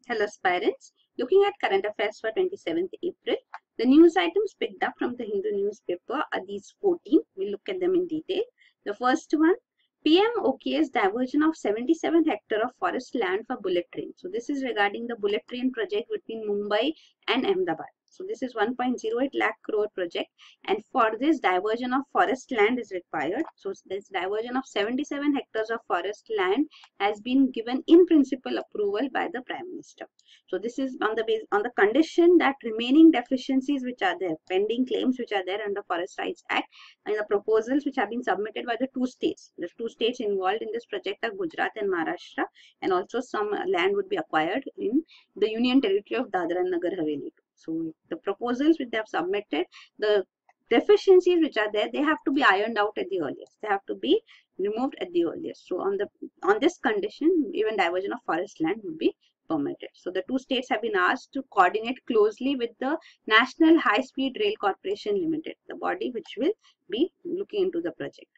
Hello aspirants, looking at current affairs for 27th April, the news items picked up from the Hindu newspaper are these 14. We'll look at them in detail. The first one, PM OK's diversion of 77 hectares of forest land for bullet train. So this is regarding the bullet train project between Mumbai and Ahmedabad. So this is 1.08 lakh crore project, and for this diversion of forest land is required. So this diversion of 77 hectares of forest land has been given in principle approval by the Prime Minister. So this is on the condition that remaining deficiencies which are there, pending claims which are there under Forest Rights Act, and the proposals which have been submitted by the two states. The two states involved in this project are Gujarat and Maharashtra, and also some land would be acquired in the Union Territory of Dadra and Nagar Haveli. So the proposals which they have submitted, the deficiencies which are there, they have to be ironed out at the earliest. They have to be removed at the earliest. So on this condition, even diversion of forest land would be permitted. So the two states have been asked to coordinate closely with the National High Speed Rail Corporation Limited, the body which will be looking into the project.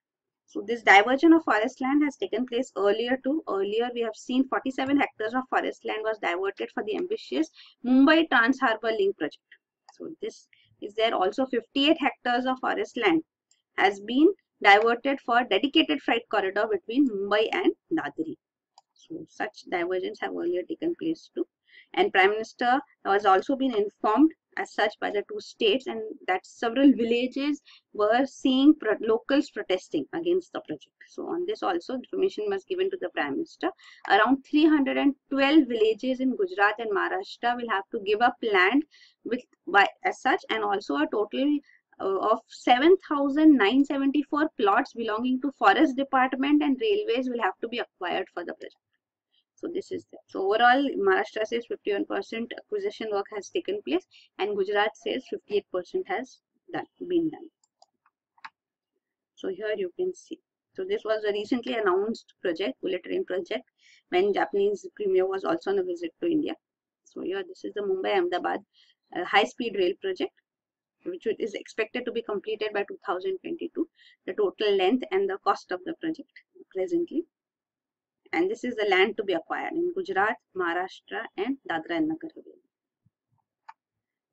So this diversion of forest land has taken place earlier too. Earlier we have seen 47 hectares of forest land was diverted for the ambitious Mumbai Trans Harbour Link project. So this is there. Also 58 hectares of forest land has been diverted for dedicated freight corridor between Mumbai and Dadri. So such diversions have earlier taken place too. And Prime Minister has also been informed as such by the two states, and that several villages were seeing locals protesting against the project. So on this also information was given to the Prime Minister. Around 312 villages in Gujarat and Maharashtra will have to give up land as such, and also a total of 7,974 plots belonging to Forest Department and Railways will have to be acquired for the project. So this is there. So overall, Maharashtra says 51% acquisition work has taken place, and Gujarat says 58% has been done. So here you can see. So this was a recently announced project, bullet train project, when Japanese Premier was also on a visit to India. So here this is the Mumbai-Ahmedabad high-speed rail project, which is expected to be completed by 2022. The total length and the cost of the project presently. And this is the land to be acquired in Gujarat, Maharashtra and Dadra and Nagar Haveli.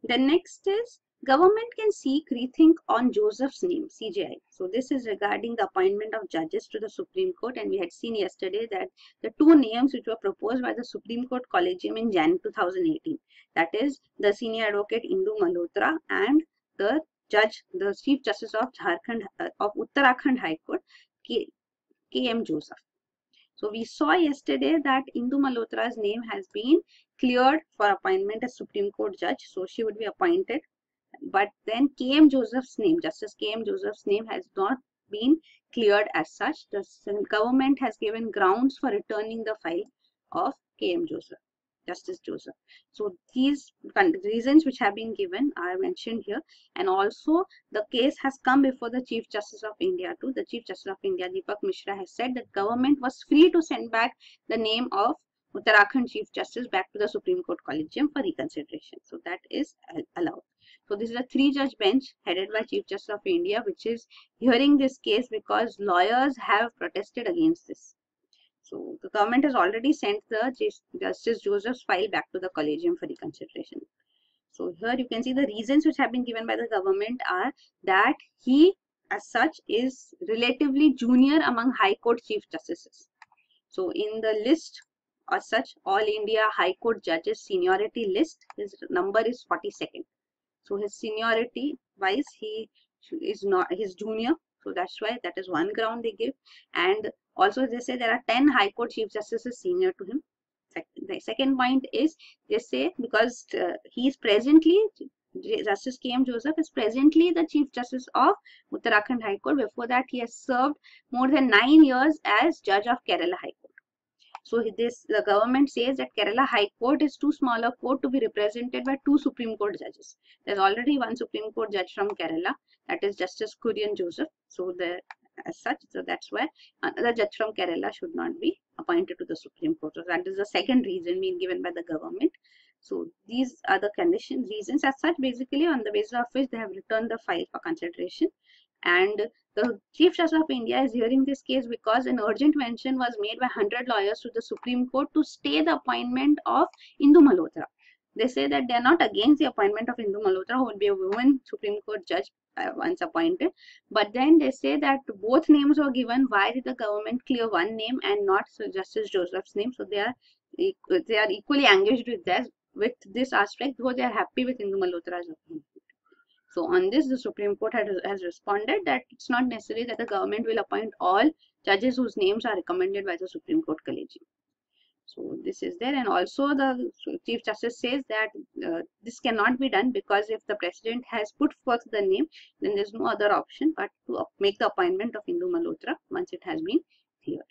The next is government can seek rethink on Joseph's name, CJI. So this is regarding the appointment of judges to the Supreme Court, and we had seen yesterday that the two names which were proposed by the Supreme Court Collegium in Jan 2018, that is the senior advocate Indu Malhotra and the judge, the Chief Justice of Uttarakhand High Court, K.M. Joseph. So we saw yesterday that Indu Malhotra's name has been cleared for appointment as Supreme Court judge. So she would be appointed. But then K.M. Joseph's name, Justice K.M. Joseph's name has not been cleared as such. The government has given grounds for returning the file of K.M. Joseph, Justice Joseph. So these reasons which have been given are mentioned here, and also the case has come before the Chief Justice of India too. The Chief Justice of India, Deepak Mishra, has said that government was free to send back the name of Uttarakhand Chief Justice back to the Supreme Court Collegium for reconsideration. So that is allowed. So this is a 3-judge bench headed by Chief Justice of India, which is hearing this case because lawyers have protested against this. So the government has already sent the Justice Joseph's file back to the Collegium for reconsideration. So here you can see the reasons which have been given by the government are that he as such is relatively junior among High Court Chief Justices. So in the list as such, All India High Court Judges Seniority list, his number is 42nd. So his seniority wise, he is not his junior. So that's why that is one ground they give. And also they say there are 10 High Court Chief Justices senior to him. The second point is they say because he is presently, Justice K.M. Joseph is presently the Chief Justice of Uttarakhand High Court. Before that he has served more than 9 years as Judge of Kerala High Court. So the government says that Kerala High Court is too small a court to be represented by 2 Supreme Court judges. There's already one Supreme Court judge from Kerala, that is Justice Kurian Joseph. So as such, so that's why another judge from Kerala should not be appointed to the Supreme Court. So that is the second reason being given by the government. So these are the reasons as such, basically on the basis of which they have returned the file for consideration. And The Chief Justice of India is hearing this case because an urgent mention was made by 100 lawyers to the Supreme Court to stay the appointment of Indu Malhotra. They say that they are not against the appointment of Indu Malhotra, who would be a woman Supreme Court judge once appointed. But then they say that both names were given. Why did the government clear one name and not Justice Joseph's name? So they are equally engaged with this aspect, though they are happy with Indu Malhotra's appointment. So on this, the Supreme Court has responded that it's not necessary that the government will appoint all judges whose names are recommended by the Supreme Court Collegium. So this is there, and also the Chief Justice says that this cannot be done because if the President has put forth the name, then there is no other option but to make the appointment of Indu Malhotra once it has been cleared.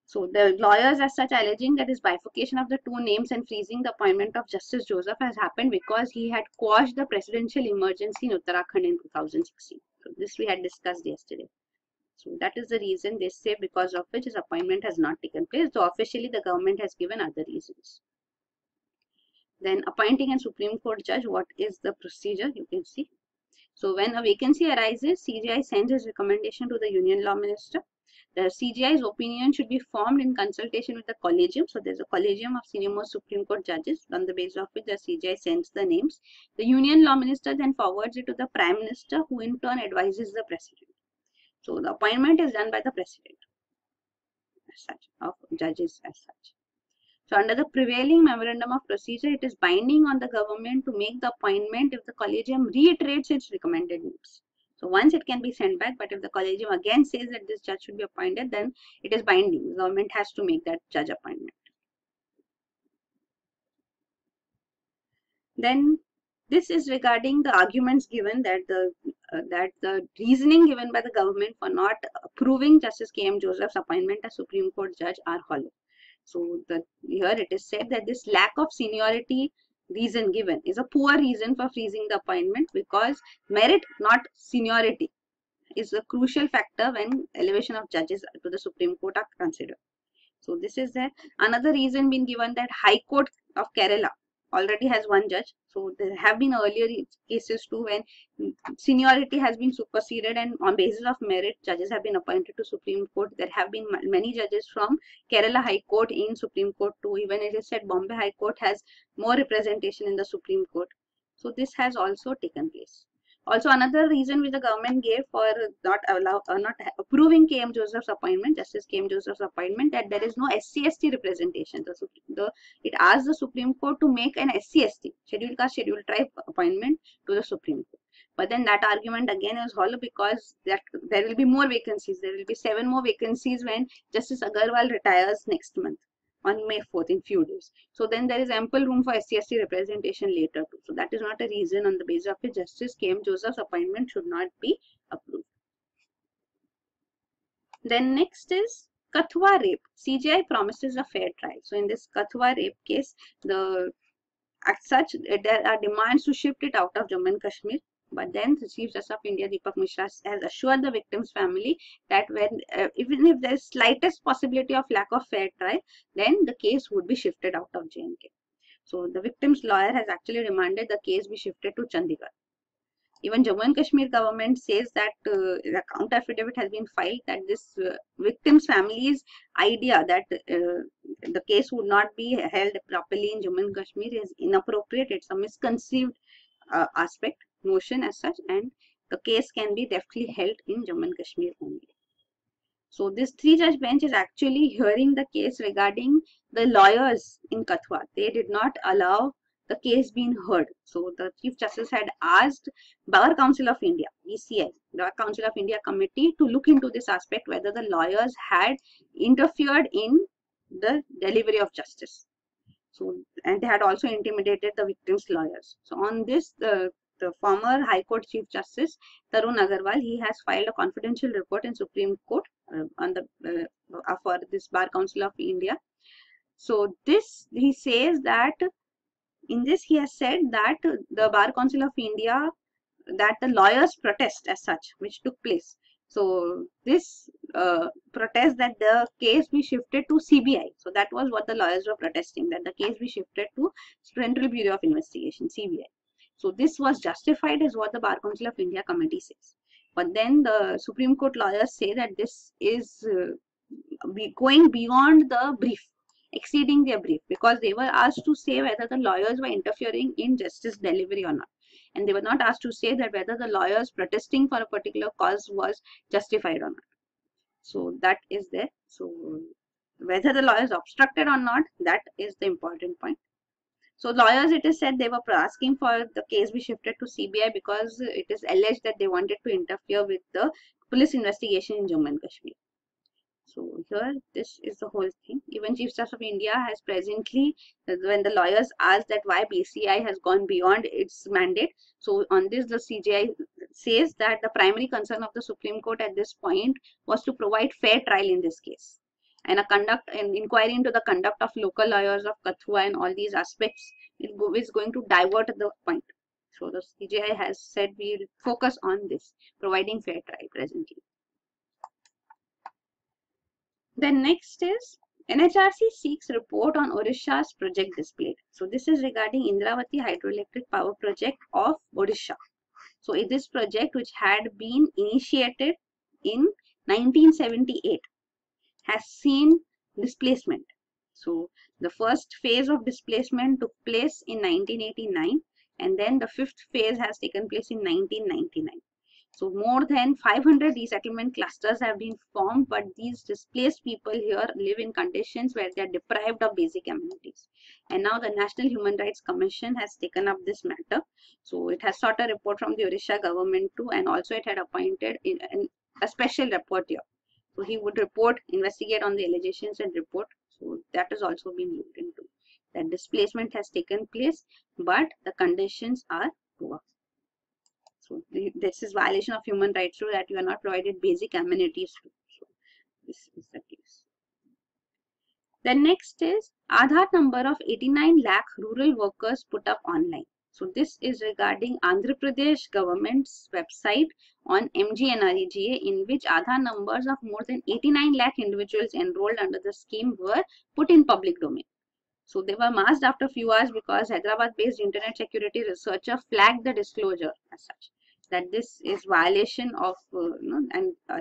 So the lawyers as such alleging that this bifurcation of the two names and freezing the appointment of Justice Joseph has happened because he had quashed the presidential emergency in Uttarakhand in 2016. So this we had discussed yesterday. So that is the reason they say because of which his appointment has not taken place, though officially the government has given other reasons. Then appointing a Supreme Court judge, what is the procedure? You can see. So when a vacancy arises, CJI sends his recommendation to the Union Law Minister. The CJI's opinion should be formed in consultation with the collegium. So there's a collegium of senior most Supreme Court judges on the basis of which the CJI sends the names. The Union Law Minister then forwards it to the Prime Minister, who in turn advises the President. So the appointment is done by the President as such, of judges as such. So under the prevailing memorandum of procedure, it is binding on the government to make the appointment if the collegium reiterates its recommended names. So once it can be sent back, but if the collegium again says that this judge should be appointed, then it is binding. The government has to make that judge appointment. Then this is regarding the arguments given that the reasoning given by the government for not approving Justice K.M. Joseph's appointment as Supreme Court judge are hollow. So here it is said that this lack of seniority reason given is a poor reason for freezing the appointment because merit, not seniority, is a crucial factor when elevation of judges to the Supreme Court are considered. So this is there. Another reason been given that High Court of Kerala already has one judge. So there have been earlier cases too when seniority has been superseded and on basis of merit judges have been appointed to Supreme Court. There have been many judges from Kerala High Court in Supreme Court too. Even as I said, Bombay High Court has more representation in the Supreme Court. So this has also taken place. Also, another reason which the government gave for not approving K.M. Joseph's appointment, Justice K.M. Joseph's appointment, that there is no SCST representation. It asked the Supreme Court to make an SCST, Scheduled Caste, Scheduled Tribe appointment to the Supreme Court. But then that argument again is hollow because there will be more vacancies. There will be 7 more vacancies when Justice Agarwal retires next month on May 4th in few days. So then there is ample room for SCST representation later too. So that is not a reason on the basis of which Justice K.M. Joseph's appointment should not be approved. Then next is Kathua rape. CJI promises a fair trial. So in this Kathua rape case, as such there are demands to shift it out of Jammu and Kashmir. But then the Chief Justice of India, Deepak Mishra, has assured the victim's family that even if there is slightest possibility of lack of fair trial, then the case would be shifted out of J&K. So the victim's lawyer has actually demanded the case be shifted to Chandigarh. Even Jammu and Kashmir government says that the counter affidavit has been filed that this victim's family's idea that the case would not be held properly in Jammu and Kashmir is inappropriate. It's a misconceived notion as such, and the case can be definitely held in Jammu and Kashmir only. So this 3-judge bench is actually hearing the case regarding the lawyers in Kathua. They did not allow the case being heard. So the Chief Justice had asked Bar Council of India, BCI, Bar Council of India committee, to look into this aspect, whether the lawyers had interfered in the delivery of justice. So, and they had also intimidated the victim's lawyers. So on this, the former High Court Chief Justice Tarun Agarwal, he has filed a confidential report in Supreme Court for this Bar Council of India. So this, he says that in this he has said that the Bar Council of India, that the lawyers' protest as such which took place. So this protest that the case be shifted to CBI. So that was what the lawyers were protesting, that the case be shifted to Central Bureau of Investigation, CBI. So this was justified is what the Bar Council of India committee says. But then the Supreme Court lawyers say that this is going beyond the brief, exceeding their brief, because they were asked to say whether the lawyers were interfering in justice delivery or not. And they were not asked to say that whether the lawyers protesting for a particular cause was justified or not. So that is there. So whether the lawyers obstructed or not, that is the important point. So lawyers, it is said, they were asking for the case be shifted to CBI because it is alleged that they wanted to interfere with the police investigation in Jammu and Kashmir. So here, this is the whole thing. Even Chief Justice of India has presently, when the lawyers asked that why BCI has gone beyond its mandate, so on this the CJI says that the primary concern of the Supreme Court at this point was to provide fair trial in this case. And an inquiry into the conduct of local lawyers of Khatri and all these aspects is going to divert the point. So the CJI has said we will focus on this, providing fair trial presently. Then next is NHRC seeks report on Orishas project displayed. So this is regarding Indravati hydroelectric power project of Odisha. So this project, which had been initiated in 1978, has seen displacement. So the first phase of displacement took place in 1989, and then the fifth phase has taken place in 1999. So more than 500 resettlement clusters have been formed, but these displaced people here live in conditions where they are deprived of basic amenities. And now the National Human Rights Commission has taken up this matter. So it has sought a report from the Orissa government too, and also it had appointed a special rapporteur. So he would report, investigate on the allegations and report. So that has also been looked into. That displacement has taken place, but the conditions are poor. So this is violation of human rights too, that you are not provided basic amenities too. So this is the case. Then next is Aadhaar number of 89 lakh rural workers put up online. So this is regarding Andhra Pradesh government's website on MGNREGA, in which Aadhaar numbers of more than 89 lakh individuals enrolled under the scheme were put in public domain. So they were masked after a few hours because Hyderabad-based internet security researcher flagged the disclosure as such, that this is violation of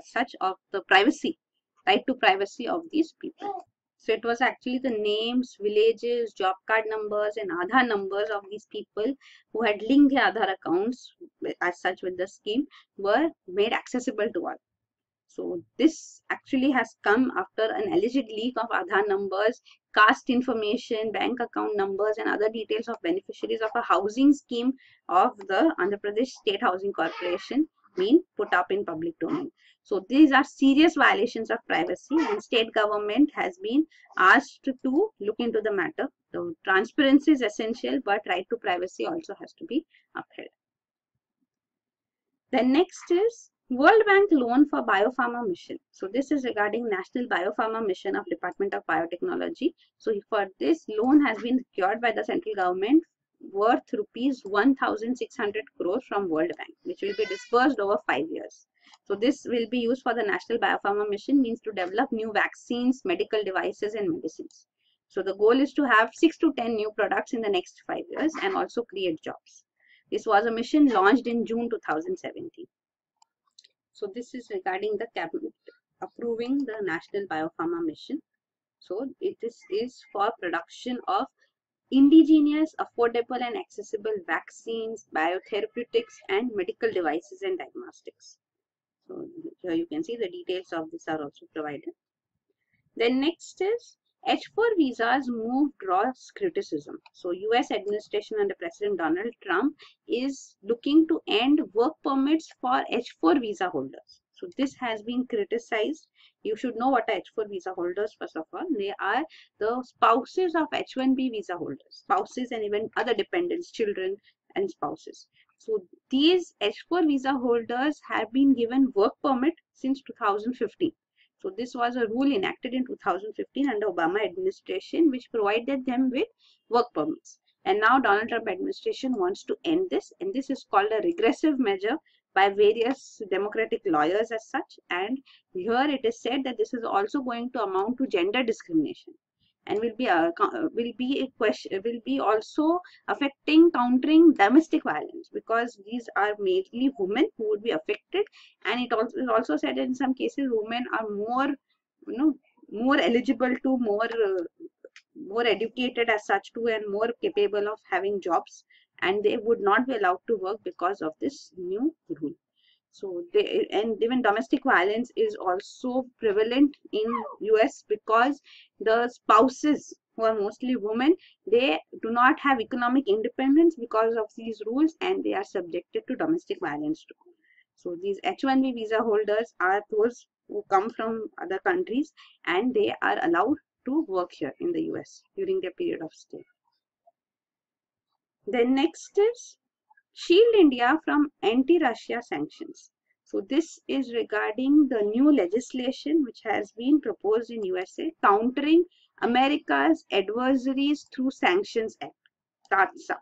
such of the privacy, right to privacy of these people. So it was actually the names, villages, job card numbers and Aadhaar numbers of these people who had linked their Aadhaar accounts as such with the scheme were made accessible to all. So this actually has come after an alleged leak of Aadhaar numbers, caste information, bank account numbers and other details of beneficiaries of a housing scheme of the Andhra Pradesh State Housing Corporation being put up in public domain. So these are serious violations of privacy, and state government has been asked to look into the matter. So transparency is essential, but right to privacy also has to be upheld. Then next is World Bank loan for biopharma mission. So this is regarding National Biopharma Mission of Department of Biotechnology. So for this, loan has been secured by the central government worth rupees 1,600 crores from World Bank, which will be disbursed over 5 years. So this will be used for the National Biopharma Mission, means to develop new vaccines, medical devices and medicines. So the goal is to have 6 to 10 new products in the next 5 years and also create jobs. This was a mission launched in June 2017. So this is regarding the cabinet approving the National Biopharma Mission. So it is for production of indigenous, affordable and accessible vaccines, biotherapeutics and medical devices and diagnostics. So here you can see the details of this are also provided. Then next is H4 visas move draws criticism. So US administration under President Donald Trump is looking to end work permits for H4 visa holders. So this has been criticized. You should know what are H4 visa holders first of all. They are the spouses of H1B visa holders, spouses and even other dependents, children and spouses. So these H4 visa holders have been given work permit since 2015. So this was a rule enacted in 2015 under Obama administration, which provided them with work permits. And now Donald Trump administration wants to end this, and this is called a regressive measure by various democratic lawyers as such. And here it is said that this is also going to amount to gender discrimination. and will be also affecting countering domestic violence, because these are mainly women who would be affected, and it also said that in some cases women are more, more eligible to, more educated as such to, and more capable of having jobs, and they would not be allowed to work because of this new rule. So and even domestic violence is also prevalent in US, because the spouses, who are mostly women, they do not have economic independence because of these rules, and they are subjected to domestic violence too. So these H-1B visa holders are those who come from other countries, and they are allowed to work here in the US during their period of stay. Then next is shield India from anti-Russia sanctions. So this is regarding the new legislation which has been proposed in USA, countering America's adversaries through Sanctions Act, TATSA.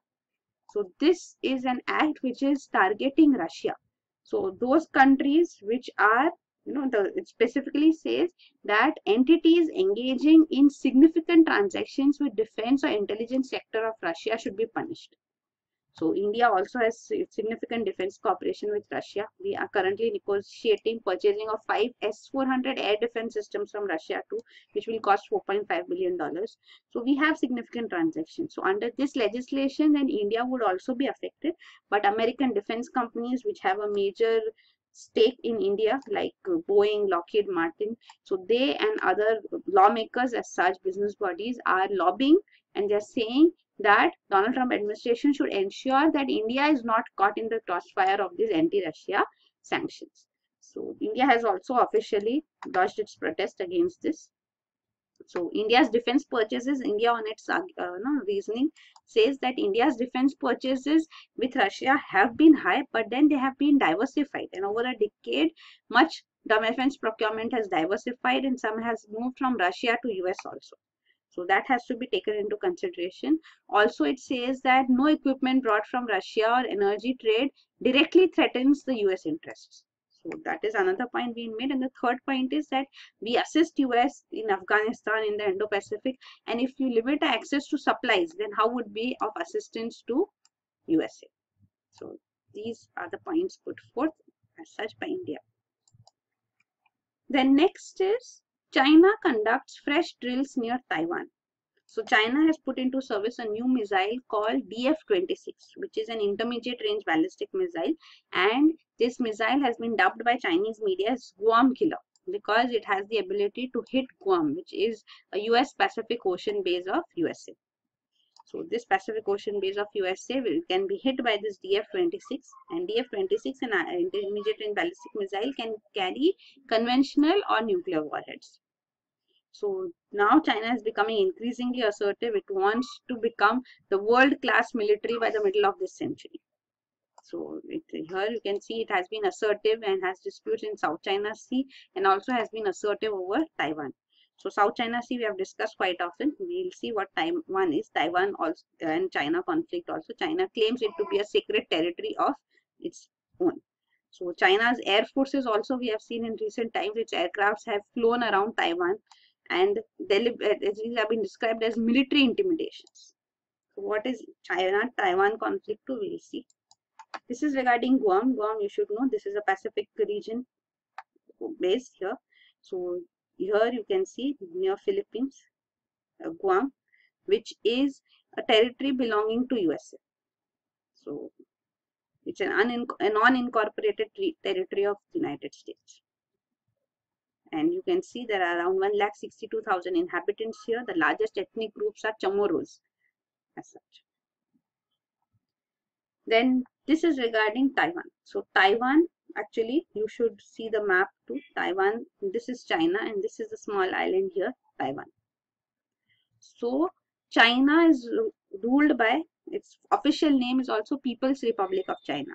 So this is an act which is targeting Russia. So those countries which are, it specifically says that entities engaging in significant transactions with defense or intelligence sector of Russia should be punished. So India also has significant defense cooperation with Russia. We are currently negotiating purchasing of 5 S-400 air defense systems from Russia too, which will cost $4.5 billion. So we have significant transactions. So under this legislation, then India would also be affected. But American defense companies which have a major stake in India, like Boeing, Lockheed Martin, so they and other lawmakers as such, business bodies, are lobbying, and they're saying that Donald Trump administration should ensure that India is not caught in the crossfire of these anti-Russia sanctions. So India has also officially lodged its protest against this. So India's defense purchases, India on its reasoning says that India's defense purchases with Russia have been high, but then they have been diversified, and over a decade much defense procurement has diversified, and some has moved from Russia to US also. So that has to be taken into consideration. Also, it says that no equipment brought from Russia or energy trade directly threatens the US interests. So that is another point being made. And the third point is that we assist US in Afghanistan, in the Indo-Pacific, and if you limit access to supplies, then how would be of assistance to USA? So these are the points put forth as such by India. Then next is China conducts fresh drills near Taiwan. So China has put into service a new missile called DF-26, which is an intermediate range ballistic missile, and this missile has been dubbed by Chinese media as Guam Killer, because it has the ability to hit Guam, which is a US Pacific Ocean base of USA. So this Pacific Ocean base of USA can be hit by this DF-26, and DF-26, an intermediate range ballistic missile, can carry conventional or nuclear warheads. So now China is becoming increasingly assertive. It wants to become the world-class military by the middle of this century. So here you can see it has been assertive and has disputes in South China Sea, and also has been assertive over Taiwan. So South China Sea we have discussed quite often. We will see what Taiwan is. Taiwan also and China conflict also. China claims it to be a sacred territory of its own. So China's air forces also, we have seen in recent times, its aircrafts have flown around Taiwan, and these have been described as military intimidations. So what is China-Taiwan conflict too? We will see. This is regarding Guam. Guam, you should know, this is a Pacific region base here. So here you can see near Philippines, Guam, which is a territory belonging to USA. So it's a non-incorporated territory of the United States. And you can see there are around 1,62,000 inhabitants here. The largest ethnic groups are Chamorros as such. Then this is regarding Taiwan. So Taiwan, actually you should see the map to Taiwan. This is China, and this is the small island here, Taiwan. So China is ruled by, its official name is also People's Republic of China,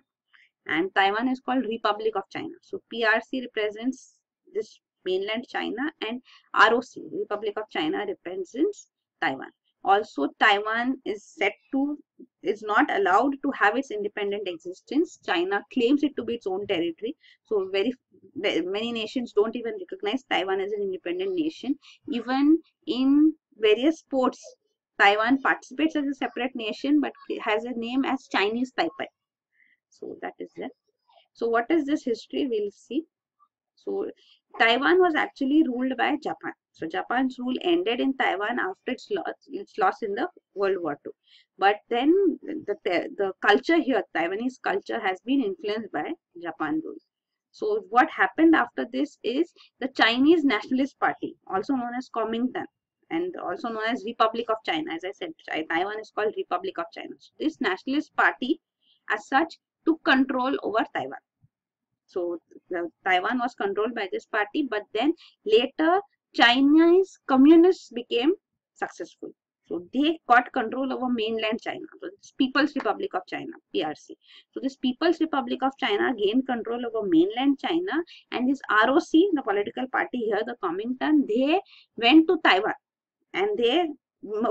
and Taiwan is called Republic of China. So PRC represents this mainland China, and ROC, Republic of China, represents Taiwan. Also, Taiwan is not allowed to have its independent existence. China claims it to be its own territory. So many nations don't even recognize Taiwan as an independent nation. Even in various sports. Taiwan participates as a separate nation, but it has a name as Chinese Taipei. So that is there. So what is this history? We'll see. So Taiwan was actually ruled by Japan. So Japan's rule ended in Taiwan after its loss in the World War II. But then the culture here, Taiwanese culture, has been influenced by Japan rule. So what happened after this is the Chinese Nationalist Party, also known as Kuomintang, and also known as Republic of China. As I said, Taiwan is called Republic of China. So this nationalist party, as such, took control over Taiwan. So Taiwan was controlled by this party, but then later Chinese communists became successful. So they got control over mainland China. So it's People's Republic of China, PRC. So this People's Republic of China gained control over mainland China, and this ROC, the political party here, the Kuomintang, they went to Taiwan and they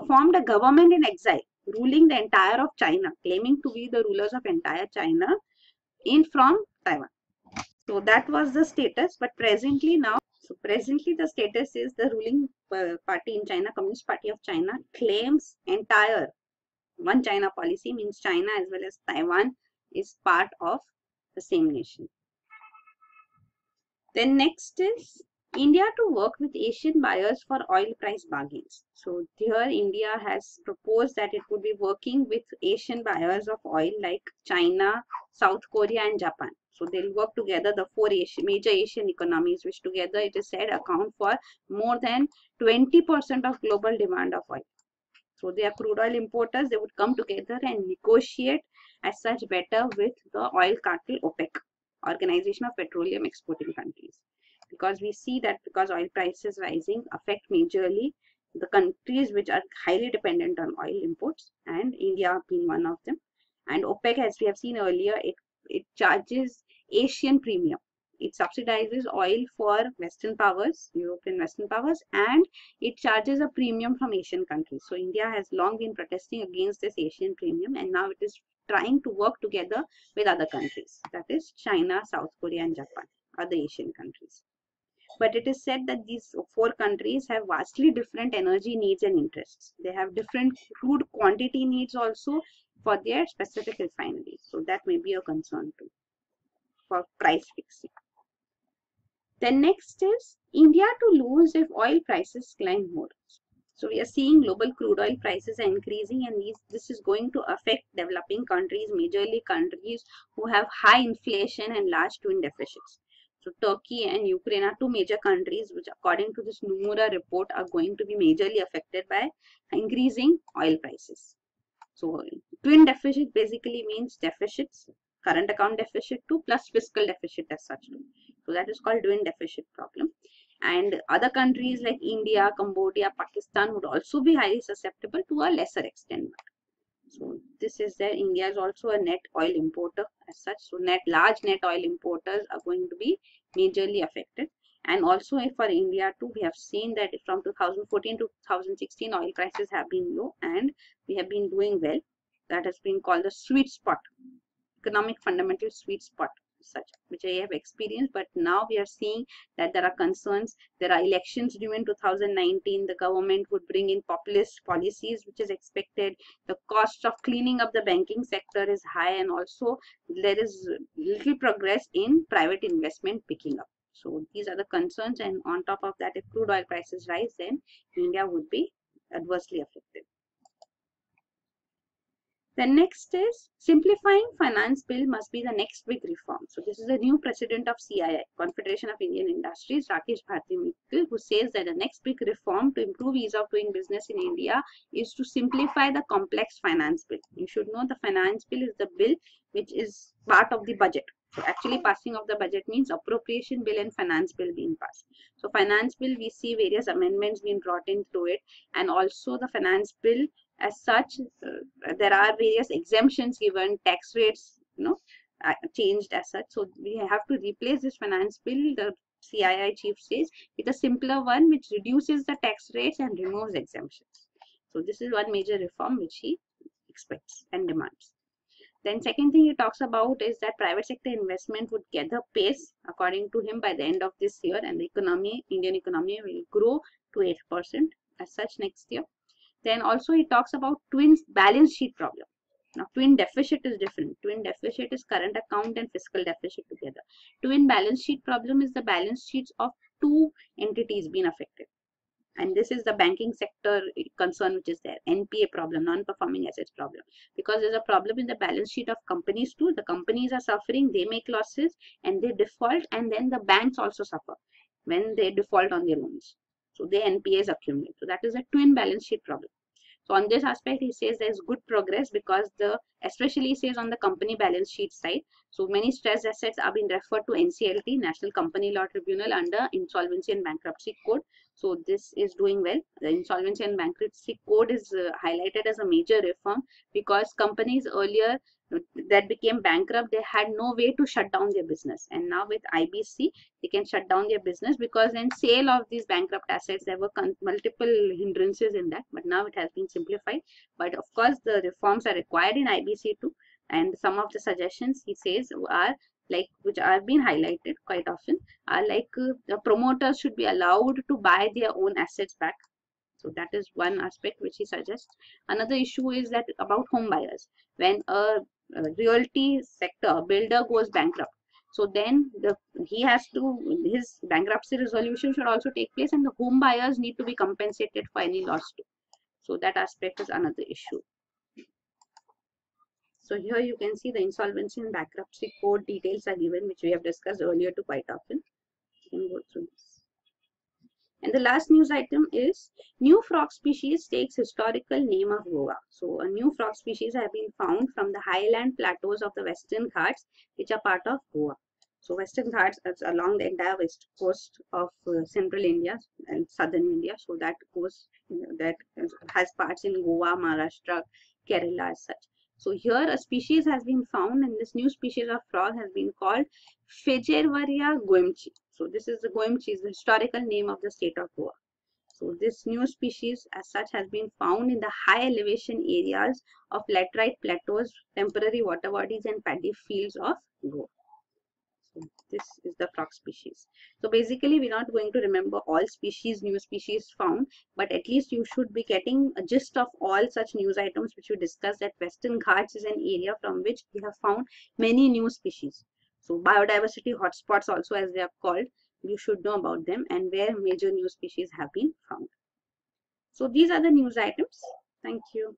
formed a government in exile, ruling the entire of China, claiming to be the rulers of entire China from Taiwan. So that was the status, but presently the status is the ruling party in China, Communist Party of China, claims entire one China policy, means China as well as Taiwan is part of the same nation. Then next is India to work with Asian buyers for oil price bargains. So here India has proposed that it would be working with Asian buyers of oil like China, South Korea and Japan. So they'll work together, the four major Asian economies, which together it is said account for more than 20% of global demand of oil. So they are crude oil importers. They would come together and negotiate as such better with the oil cartel OPEC, Organization of Petroleum Exporting Countries. Because we see that because oil prices rising affect majorly the countries which are highly dependent on oil imports, and India being one of them. And OPEC, as we have seen earlier, it charges Asian premium. It subsidizes oil for Western powers, European Western powers, and it charges a premium from Asian countries. So India has long been protesting against this Asian premium, and now it is trying to work together with other countries. That is China, South Korea and Japan, other Asian countries. But it is said that these four countries have vastly different energy needs and interests. They have different crude quantity needs also for their specific refineries. So that may be a concern too for price fixing. Then next is India to lose if oil prices climb more. So we are seeing global crude oil prices are increasing, and this is going to affect developing countries, majorly countries who have high inflation and large twin deficits. So Turkey and Ukraine are two major countries which, according to this Nomura report, are going to be majorly affected by increasing oil prices. So twin deficit basically means deficits, current account deficit too, plus fiscal deficit as such too. So that is called twin deficit problem. And other countries like India, Cambodia, Pakistan would also be highly susceptible to a lesser extent. So this is there. India is also a net oil importer as such. So large net oil importers are going to be majorly affected. And also for India too, we have seen that from 2014 to 2016, oil prices have been low and we have been doing well. That has been called the sweet spot, economic fundamental sweet spot, such which I have experienced. But now we are seeing that there are concerns. There are elections due in 2019. The government would bring in populist policies, which is expected. The cost of cleaning up the banking sector is high, and also there is little progress in private investment picking up. So these are the concerns, and on top of that, if crude oil prices rise, then India would be adversely affected. The next is simplifying finance bill must be the next big reform. So this is the new president of CII, Confederation of Indian Industries, Rakesh Bharti Mittal, who says that the next big reform to improve ease of doing business in India is to simplify the complex finance bill. You should know the finance bill is the bill which is part of the budget. So actually passing of the budget means appropriation bill and finance bill being passed. So finance bill, we see various amendments being brought in through it, and also the finance bill as such, there are various exemptions given, tax rates, changed as such. So we have to replace this finance bill, the CII chief says, with a simpler one which reduces the tax rates and removes exemptions. So this is one major reform which he expects and demands. Then second thing he talks about is that private sector investment would gather pace, according to him, by the end of this year, and the economy, Indian economy, will grow to 8%. as such next year. Then also he talks about twin balance sheet problem. Now twin deficit is different. Twin deficit is current account and fiscal deficit together. Twin balance sheet problem is the balance sheets of two entities being affected. And this is the banking sector concern which is there. NPA problem, non-performing assets problem. Because there's a problem in the balance sheet of companies too. The companies are suffering, they make losses and they default, and then the banks also suffer when they default on their loans. So their NPAs accumulate. So that is a twin balance sheet problem. So on this aspect, he says there's good progress because especially he says on the company balance sheet side. So many stressed assets are being referred to NCLT, National Company Law Tribunal, under Insolvency and Bankruptcy Code. So this is doing well. The Insolvency and Bankruptcy Code is highlighted as a major reform because companies earlier that became bankrupt, they had no way to shut down their business, and now with IBC they can shut down their business, because in sale of these bankrupt assets there were multiple hindrances in that, but now it has been simplified. But of course the reforms are required in IBC too, and some of the suggestions he says are like, which are being highlighted quite often, are like the promoters should be allowed to buy their own assets back. So that is one aspect which he suggests. Another issue is that about home buyers. When a realty sector builder goes bankrupt, so then his bankruptcy resolution should also take place, and the home buyers need to be compensated for any loss too. So that aspect is another issue. So here you can see the Insolvency and Bankruptcy Code details are given, which we have discussed earlier too quite often. You can go through this. And the last news item is new frog species takes historical name of Goa. So a new frog species have been found from the highland plateaus of the Western Ghats, which are part of Goa. So Western Ghats is along the entire west coast of central India and southern India. So that goes, that has parts in Goa, Maharashtra, Kerala as such. So here a species has been found, and this new species of frog has been called Fejervaria goemchi. So this is the goemchi, is the historical name of the state of Goa. So this new species as such has been found in the high elevation areas of laterite plateaus, temporary water bodies and paddy fields of Goa. So this is the frog species. So basically we're not going to remember all species, new species found, but at least you should be getting a gist of all such news items which we discussed, that Western Ghats is an area from which we have found many new species. So biodiversity hotspots also, as they are called, you should know about them and where major new species have been found. So these are the news items. Thank you.